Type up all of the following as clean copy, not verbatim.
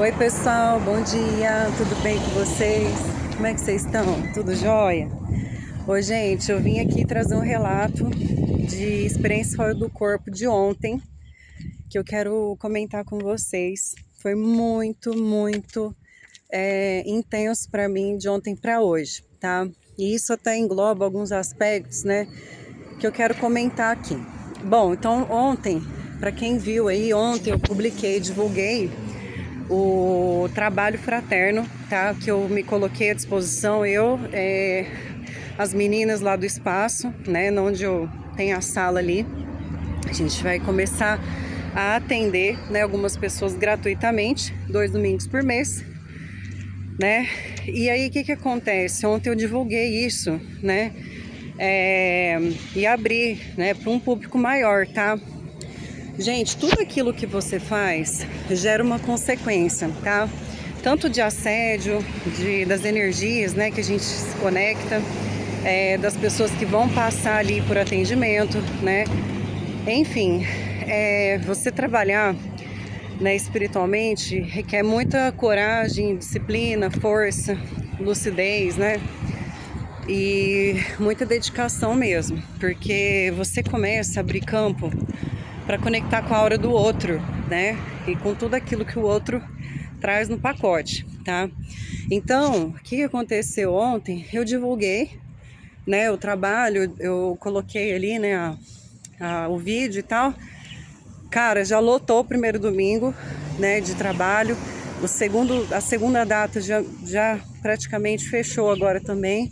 Oi pessoal, bom dia, tudo bem com vocês? Como é que vocês estão? Tudo jóia? Oi gente, eu vim aqui trazer um relato de experiência fora do corpo de ontem, que eu quero comentar com vocês. Foi muito intenso para mim de ontem para hoje, tá? E isso até engloba alguns aspectos, né, que eu quero comentar aqui. Bom, então ontem, para quem viu aí, ontem eu divulguei o trabalho fraterno, tá? Que eu me coloquei à disposição, as meninas lá do espaço, né? Onde eu tenho a sala ali. A gente vai começar a atender, né, algumas pessoas gratuitamente, 2 domingos por mês, né? E aí o que acontece? Ontem eu divulguei isso, né? E abri, né, para um público maior, tá? Gente, tudo aquilo que você faz gera uma consequência, tá? Tanto de assédio, das energias, né, que a gente se conecta, das pessoas que vão passar ali por atendimento, né? Enfim, você trabalhar, né, espiritualmente requer muita coragem, disciplina, força, lucidez, né? E muita dedicação mesmo, porque você começa a abrir campo para conectar com a aura do outro, né? E com tudo aquilo que o outro traz no pacote, tá? Então, o que aconteceu ontem? Eu divulguei, né, o trabalho, eu coloquei ali, né, o vídeo e tal. Cara, já lotou o primeiro domingo, né, de trabalho. A segunda data já praticamente fechou agora também.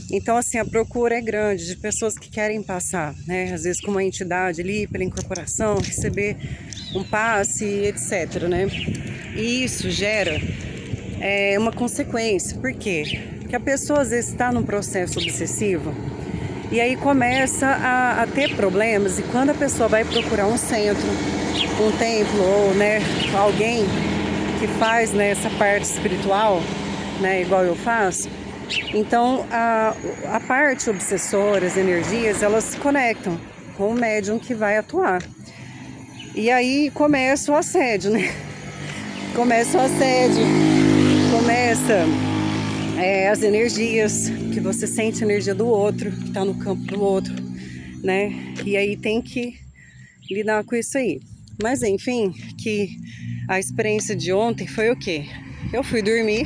Então, assim, a procura é grande de pessoas que querem passar, né? Às vezes com uma entidade ali, pela incorporação, receber um passe, etc, né? E isso gera uma consequência. Por quê? Porque a pessoa às vezes está num processo obsessivo e aí começa a ter problemas. E quando a pessoa vai procurar um centro, um templo ou, né, alguém que faz, né, essa parte espiritual, né, igual eu faço, então a parte obsessora, as energias, elas se conectam com o médium que vai atuar. E aí começa o assédio, né? Começa o assédio, começa as energias, que você sente a energia do outro, que está no campo do outro, né? E aí tem que lidar com isso aí. Mas enfim, que a experiência de ontem foi o quê? Eu fui dormir,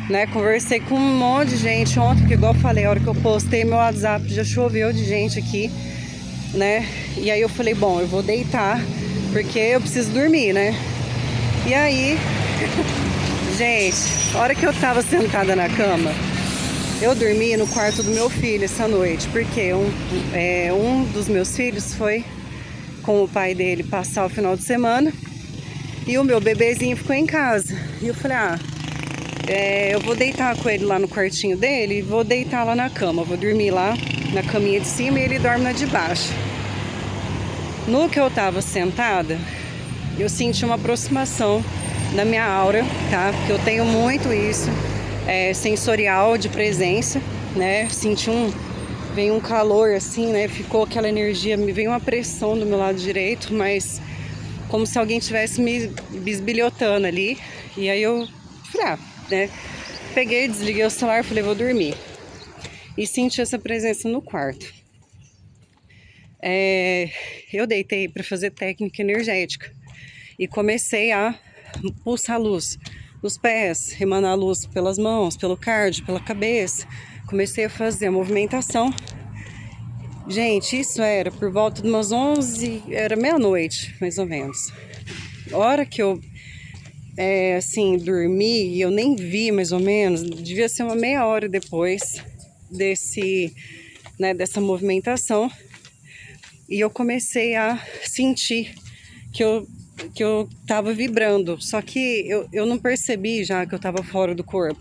né, conversei com um monte de gente ontem, porque igual eu falei, a hora que eu postei meu WhatsApp já choveu de gente aqui, né? E aí eu falei, bom, eu vou deitar, porque eu preciso dormir, né? E aí, gente, a hora que eu tava sentada na cama, eu dormi no quarto do meu filho essa noite, porque um dos meus filhos foi com o pai dele passar o final de semana e o meu bebezinho ficou em casa. E eu falei, eu vou deitar com ele lá no quartinho dele e vou deitar lá na cama. Vou dormir lá na caminha de cima e ele dorme na de baixo. No que eu tava sentada, eu senti uma aproximação da minha aura, tá? Porque eu tenho muito isso, sensorial, de presença, né? Veio um calor assim, né? Ficou aquela energia, me veio uma pressão do meu lado direito, mas como se alguém estivesse me bisbilhotando ali. E aí eu falei, né? Peguei, desliguei o celular, falei, vou dormir. E senti essa presença no quarto. Eu deitei para fazer técnica energética e comecei a pulsar luz nos pés, emanar luz pelas mãos, pelo cardio, pela cabeça. Comecei a fazer a movimentação. Gente, isso era por volta de umas 11, era meia-noite, mais ou menos. A hora que eu dormi, e eu nem vi mais ou menos, devia ser uma meia hora depois dessa movimentação, e eu comecei a sentir que eu tava vibrando, só que eu não percebi já que eu tava fora do corpo,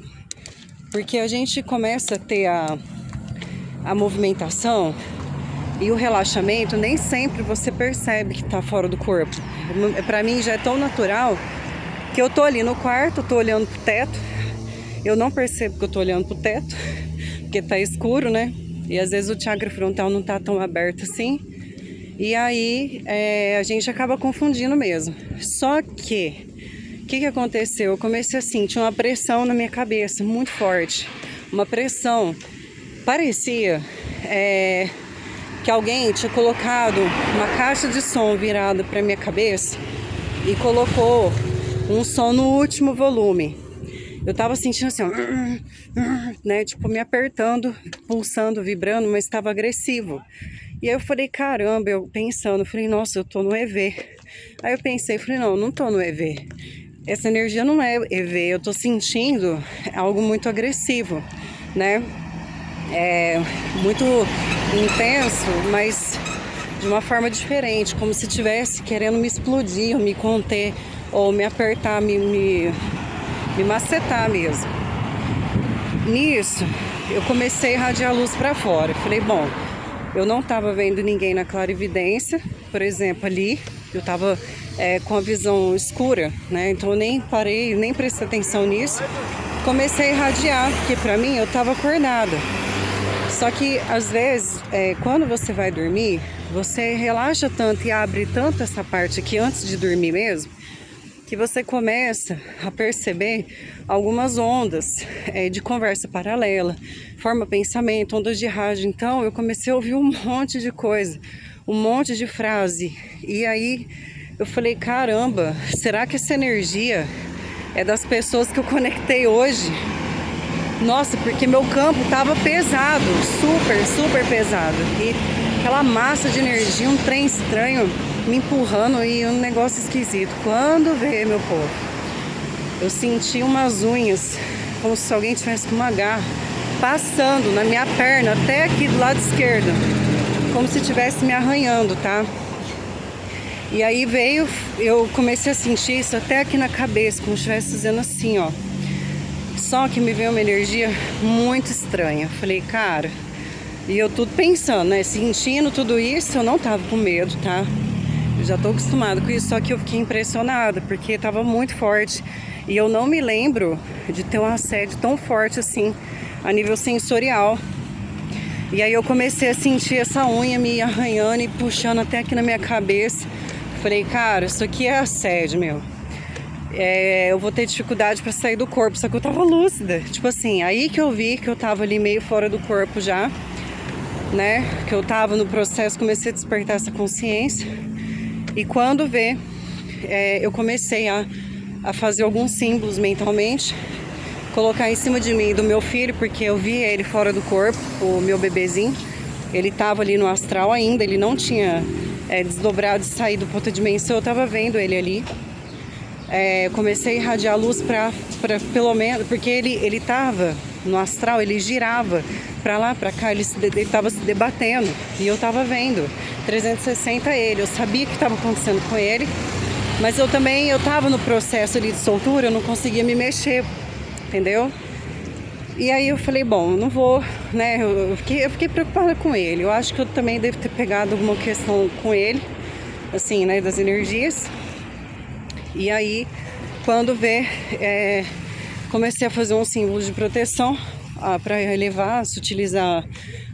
porque a gente começa a ter a movimentação e o relaxamento, nem sempre você percebe que tá fora do corpo. Pra mim já é tão natural que eu tô ali no quarto, tô olhando pro teto, eu não percebo que eu tô olhando pro teto, porque tá escuro, né? E às vezes o chakra frontal não tá tão aberto assim. E aí a gente acaba confundindo mesmo. Só que que aconteceu? Eu comecei a sentir uma pressão na minha cabeça muito forte. Uma pressão. Parecia que alguém tinha colocado uma caixa de som virada para minha cabeça e colocou um som no último volume. Eu tava sentindo assim, ó, né, tipo me apertando, pulsando, vibrando, mas estava agressivo. E aí eu falei, caramba, eu pensando, falei, nossa, eu tô no EV. Aí eu pensei, falei, não tô no EV. Essa energia não é EV, eu tô sentindo algo muito agressivo, né? É muito intenso, mas de uma forma diferente, como se estivesse querendo me explodir, ou me conter, ou me apertar, me macetar mesmo. Nisso, eu comecei a irradiar a luz para fora. Falei, bom, eu não estava vendo ninguém na clarividência, por exemplo, ali, eu estava com a visão escura, né? Então eu nem parei, nem prestei atenção nisso. Comecei a irradiar, porque para mim eu estava acordada. Só que às vezes, quando você vai dormir, você relaxa tanto e abre tanto essa parte aqui antes de dormir mesmo, que você começa a perceber algumas ondas de conversa paralela, forma pensamento, ondas de rádio. Então eu comecei a ouvir um monte de coisa, um monte de frase. E aí eu falei, caramba, será que essa energia é das pessoas que eu conectei hoje? Nossa, porque meu campo tava pesado, super pesado. E aquela massa de energia, um trem estranho me empurrando e um negócio esquisito. Quando vê, meu povo, eu senti umas unhas, como se alguém tivesse com uma garra, passando na minha perna, até aqui do lado esquerdo, como se estivesse me arranhando, tá? E aí eu comecei a sentir isso até aqui na cabeça, como se estivesse fazendo assim, ó. Só que me veio uma energia muito estranha. Falei, cara, e eu tudo pensando, né? Sentindo tudo isso, eu não tava com medo, tá? Eu já tô acostumada com isso, só que eu fiquei impressionada, porque tava muito forte. E eu não me lembro de ter um assédio tão forte assim, a nível sensorial. E aí eu comecei a sentir essa unha me arranhando e puxando até aqui na minha cabeça. Falei, cara, isso aqui é assédio, meu. Eu vou ter dificuldade para sair do corpo, só que eu tava lúcida. Tipo assim, aí que eu vi que eu tava ali meio fora do corpo já, né? Que eu tava no processo, comecei a despertar essa consciência. E quando eu comecei a fazer alguns símbolos mentalmente, colocar em cima de mim do meu filho, porque eu vi ele fora do corpo, o meu bebezinho. Ele tava ali no astral ainda, ele não tinha desdobrado e saído para outra dimensão, eu tava vendo ele ali. Comecei a irradiar a luz para pelo menos, porque ele tava no astral, ele girava para lá, para cá, ele tava se debatendo e eu tava vendo 360 ele, eu sabia o que estava acontecendo com ele, mas eu tava no processo ali de soltura, eu não conseguia me mexer, entendeu? E aí eu falei, bom, não vou, né, eu fiquei preocupada com ele, eu acho que eu também devo ter pegado alguma questão com ele, assim, né, das energias. E aí, quando comecei a fazer um símbolo de proteção para elevar, utilizar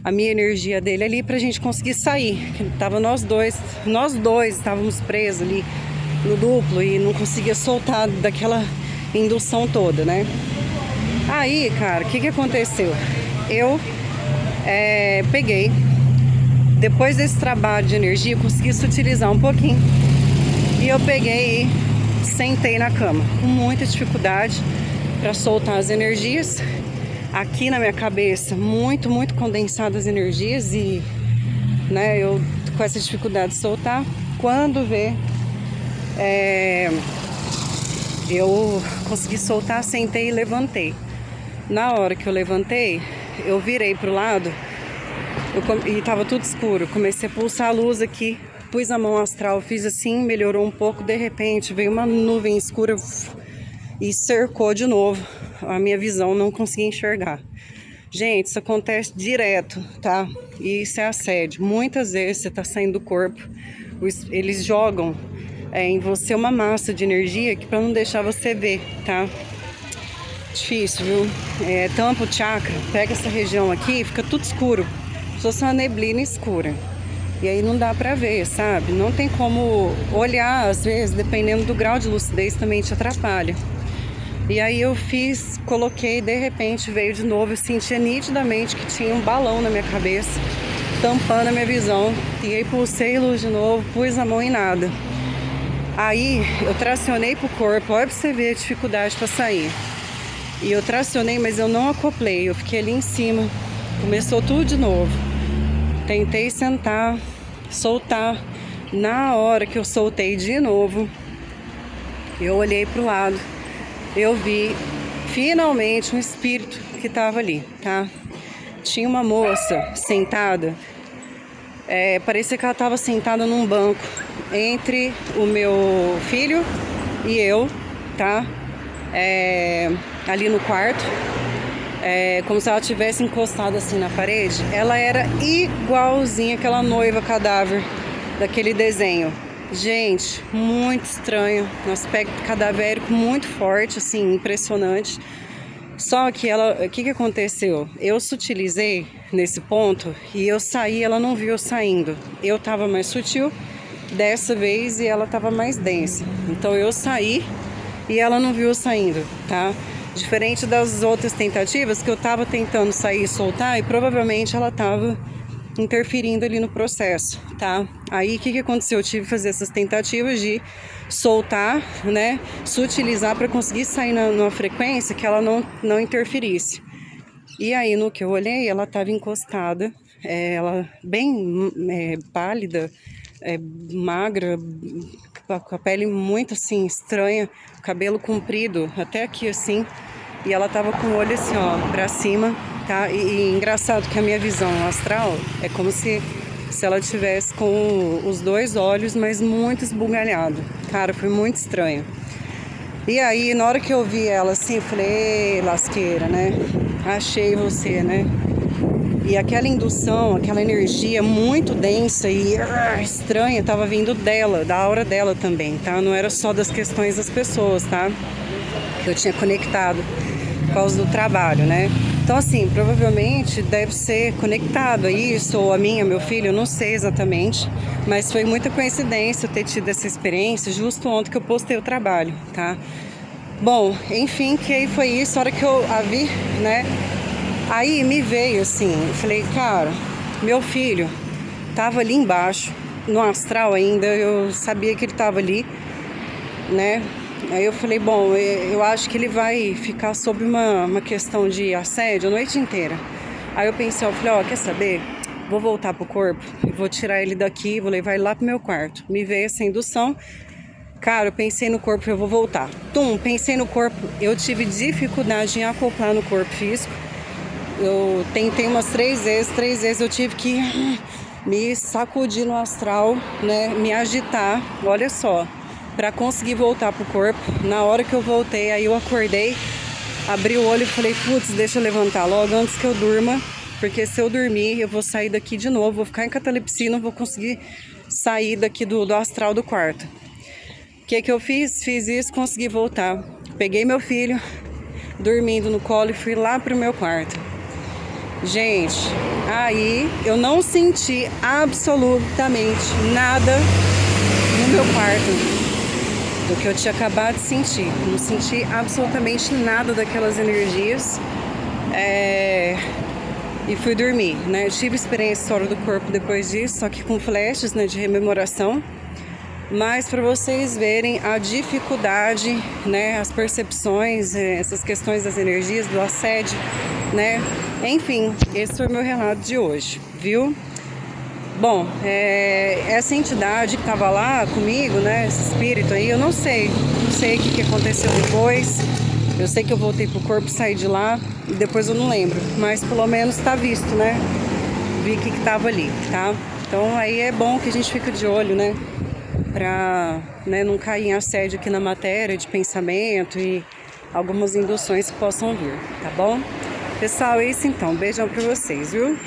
a minha energia dele ali pra gente conseguir sair. Tava nós dois estávamos presos ali no duplo e não conseguia soltar daquela indução toda, né? Aí, cara, o que aconteceu? Eu peguei, depois desse trabalho de energia, consegui se utilizar um pouquinho. E eu peguei e sentei na cama, com muita dificuldade para soltar as energias. Aqui na minha cabeça, muito condensadas as energias e, né, eu com essa dificuldade de soltar. Quando eu consegui soltar, sentei e levantei. Na hora que eu levantei, eu virei pro lado e tava tudo escuro. Comecei a pulsar a luz aqui. Pus a mão astral, fiz assim, melhorou um pouco. De repente veio uma nuvem escura e cercou de novo a minha visão, não consegui enxergar. Gente, isso acontece direto, tá? E isso é assédio. Muitas vezes você tá saindo do corpo, eles jogam em você uma massa de energia que para não deixar você ver, tá? Difícil, viu? Tampa o chakra, pega essa região aqui, fica tudo escuro, só uma neblina escura. E aí não dá pra ver, sabe? Não tem como olhar, às vezes, dependendo do grau de lucidez, também te atrapalha. E aí eu coloquei, de repente veio de novo, eu sentia nitidamente que tinha um balão na minha cabeça, tampando a minha visão. E aí pulsei luz de novo, pus a mão e nada. Aí eu tracionei pro corpo, olha pra você ver a dificuldade pra sair. E eu tracionei, mas eu não acoplei, eu fiquei ali em cima. Começou tudo de novo. Tentei sentar, soltar. Na hora que eu soltei de novo, eu olhei pro lado. Eu vi finalmente um espírito que estava ali, tá? Tinha uma moça sentada, parecia que ela estava sentada num banco entre o meu filho e eu, tá? Ali no quarto, como se ela tivesse encostado assim na parede. Ela era igualzinha aquela noiva cadáver daquele desenho. Gente, muito estranho, um aspecto cadavérico muito forte, assim, impressionante. Só que o que aconteceu? Eu sutilizei nesse ponto e eu saí, ela não viu eu saindo. Eu tava mais sutil dessa vez e ela tava mais densa. Então eu saí e ela não viu eu saindo, tá? Diferente das outras tentativas que eu tava tentando sair e soltar e provavelmente ela tava interferindo ali no processo, tá? Aí o que aconteceu? Eu tive que fazer essas tentativas de soltar, né? Sutilizar para conseguir sair numa frequência que ela não interferisse. E aí no que eu olhei, ela estava encostada, ela bem pálida, magra, com a pele muito assim estranha, cabelo comprido até aqui assim, e ela tava com o olho assim, ó, pra cima, tá? E engraçado que a minha visão astral é como se ela tivesse com os dois olhos, mas muito esbugalhado. Cara, foi muito estranho. E aí, na hora que eu vi ela assim, eu falei, lasqueira, né? Achei você, né? E aquela indução, aquela energia muito densa e estranha tava vindo dela, da aura dela também, tá? Não era só das questões das pessoas, tá? Que eu tinha conectado por causa do trabalho, né? Então, assim, provavelmente deve ser conectado a isso, ou a minha, meu filho, eu não sei exatamente, mas foi muita coincidência eu ter tido essa experiência justo ontem que eu postei o trabalho, tá? Bom, enfim, que aí foi isso, a hora que eu a vi, né? Aí me veio assim, eu falei, cara, meu filho tava ali embaixo, no astral ainda, eu sabia que ele tava ali, né? Aí eu falei, bom, eu acho que ele vai ficar sob uma questão de assédio a noite inteira. Aí eu pensei, eu falei, ó, quer saber? Vou voltar pro corpo, vou tirar ele daqui, vou levar ele lá pro meu quarto. Me veio essa indução, cara, eu pensei no corpo, eu vou voltar. Pensei no corpo, eu tive dificuldade em acoplar no corpo físico. Eu tentei umas 3 vezes eu tive que me sacudir no astral, né, me agitar, olha só, para conseguir voltar pro corpo. Na hora que eu voltei, aí eu acordei, abri o olho e falei, putz, deixa eu levantar logo antes que eu durma, porque se eu dormir, eu vou sair daqui de novo, vou ficar em catalepsia, não vou conseguir sair daqui do astral do quarto. O que eu fiz? Fiz isso, consegui voltar. Peguei meu filho, dormindo no colo, e fui lá pro meu quarto. Gente, aí eu não senti absolutamente nada no meu quarto do que eu tinha acabado de sentir. Não senti absolutamente nada daquelas energias. E fui dormir, né? Eu tive experiência fora do corpo depois disso, só que com flashes, né, de rememoração. Mas para vocês verem a dificuldade, né, as percepções, essas questões das energias, do assédio, né? Enfim, esse foi o meu relato de hoje, viu? Bom, essa entidade que estava lá comigo, né, esse espírito aí, eu não sei o que aconteceu depois. Eu sei que eu voltei pro corpo, saí de lá e depois eu não lembro, mas pelo menos tá visto, né? Vi o que tava ali, tá? Então aí é bom que a gente fique de olho, né? Pra, né, não cair em assédio aqui na matéria de pensamento e algumas induções que possam vir, tá bom? Pessoal, é isso então. Beijão pra vocês, viu?